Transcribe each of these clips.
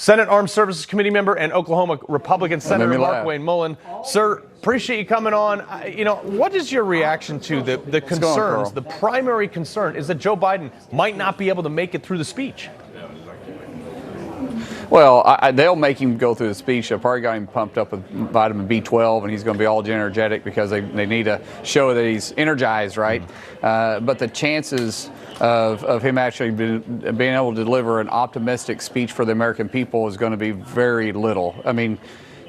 Senate Armed Services Committee member and Oklahoma Republican Senator Markwayne Mullin. Sir, appreciate you coming on. What is your reaction to the concerns? The primary concern is that Joe Biden might not be able to make it through the speech. Well, they'll make him go through the speech. They've probably got him pumped up with vitamin B12, and he's going to be all energetic because they need to show that he's energized, right? But the chances of him actually being able to deliver an optimistic speech for the American people is going to be very little. I mean,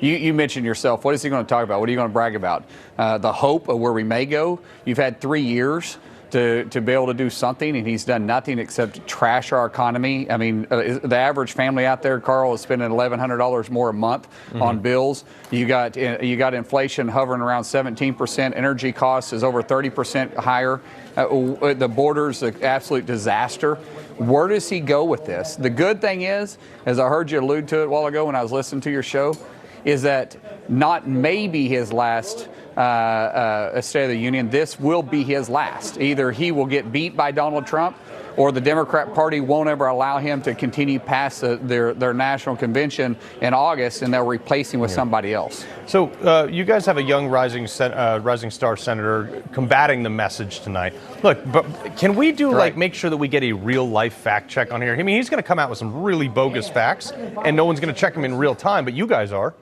you mentioned yourself. What is he going to talk about? What are you going to brag about? The hope of where we may go. You've had 3 years to be able to do something, and he's done nothing except trash our economy. I mean, the average family out there, Carl, is spending $1,100 more a month on bills. You got inflation hovering around 17%. Energy costs is over 30% higher. The border's an absolute disaster. Where does he go with this? The good thing is, as I heard you allude to it a while ago when I was listening to your show, is that not maybe his last State of the Union. This will be his last. Either he will get beat by Donald Trump, or the Democrat Party won't ever allow him to continue past their national convention in August, and they'll replace him with somebody else. So you guys have a young rising star senator combating the message tonight. Look, but can we do make sure that we get a real life fact check on here? I mean, he's going to come out with some really bogus facts, and no one's going to check them in real time, but you guys are.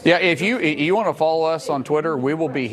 Yeah, if you want to follow us on Twitter, we will be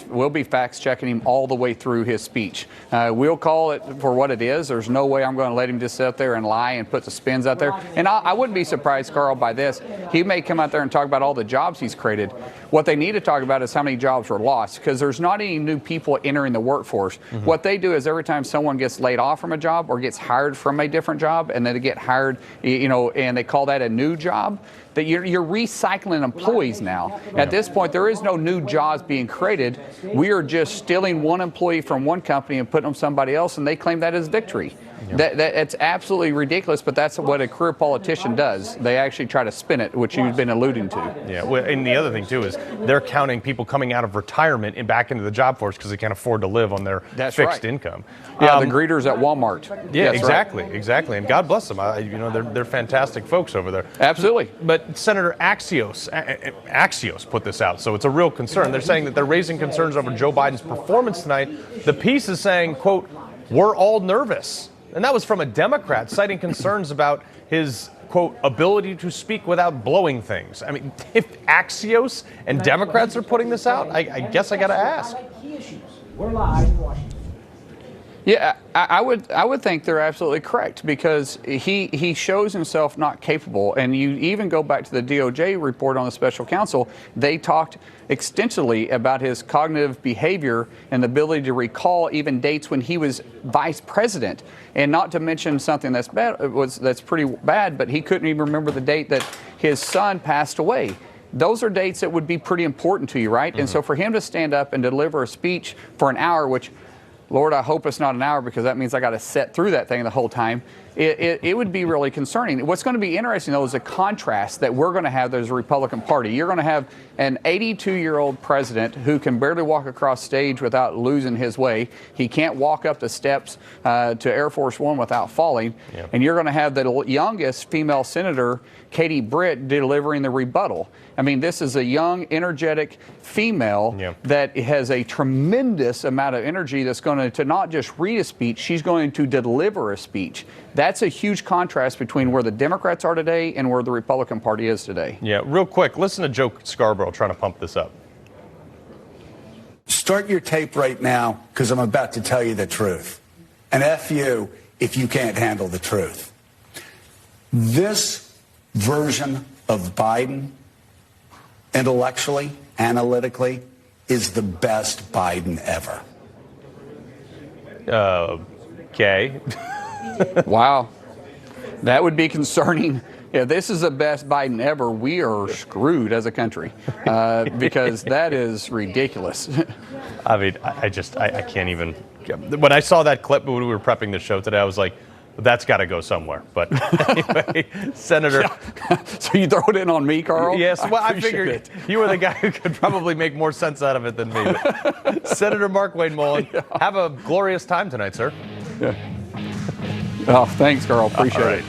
we'll be fact checking him all the way through his speech. We'll call it for what it is. There's no way I'm going to let him just sit up there and lie and put the spins out there. And I wouldn't be surprised, Carl, by this. He may come out there and talk about all the jobs he's created. What they need to talk about is how many jobs were lost, because there's not any new people entering the workforce. What they do is every time someone gets laid off from a job or gets hired from a different job, and then they get hired, and they call that a new job, that you're recycling employees now. At this point, there is no new jobs being created. We are just stealing one employee from one company and putting them somebody else, and they claim that as victory. It's absolutely ridiculous, but that's what a career politician does. They actually try to spin it, which you've been alluding to. Yeah, well, and the other thing, too, is they're counting people coming out of retirement and back into the job force because they can't afford to live on their fixed income. Yeah, the greeters at Walmart. Yeah, exactly. And God bless them. They're fantastic folks over there. Absolutely. But Senator Axios put this out, so it's a real concern. They're saying that they're raising concerns over Joe Biden's performance tonight. The piece is saying, quote, "We're all nervous." And that was from a Democrat citing concerns about his, quote, ability to speak without blowing things. I mean, if Axios and Democrats are putting this out, I guess I got to ask. We're live in Washington. Yeah, I would think they're absolutely correct, because he shows himself not capable. And you even go back to the DOJ report on the special counsel. They talked extensively about his cognitive behavior and the ability to recall even dates when he was vice president. And not to mention something that's pretty bad, but he couldn't even remember the date that his son passed away. Those are dates that would be pretty important to you, right? And so for him to stand up and deliver a speech for an hour, which, Lord, I hope it's not an hour, because that means I got to sit through that thing the whole time. It would be really concerning. What's going to be interesting, though, is the contrast that we're going to have as a Republican Party. You're going to have an 82-year-old president who can barely walk across stage without losing his way. He can't walk up the steps to Air Force One without falling. Yep. And you're going to have the youngest female senator, Katie Britt, delivering the rebuttal. I mean, this is a young, energetic female that has a tremendous amount of energy that's going to not just read a speech, she's going to deliver a speech. That's a huge contrast between where the Democrats are today and where the Republican Party is today. Yeah, real quick, listen to Joe Scarborough trying to pump this up. Start your tape right now, because I'm about to tell you the truth. And F you if you can't handle the truth. This version of Biden, intellectually, analytically, is the best Biden ever. Okay. Wow. That would be concerning. If this is the best Biden ever, we are screwed as a country, because that is ridiculous. I mean, I can't even. When I saw that clip when we were prepping the show today, I was like, that's got to go somewhere. But anyway, Senator. Yeah. So you throw it in on me, Carl? Yes. Well, I figured you were the guy who could probably make more sense out of it than me. Senator Markwayne Mullin, have a glorious time tonight, sir. Yeah. Oh, thanks, Carl. Appreciate it.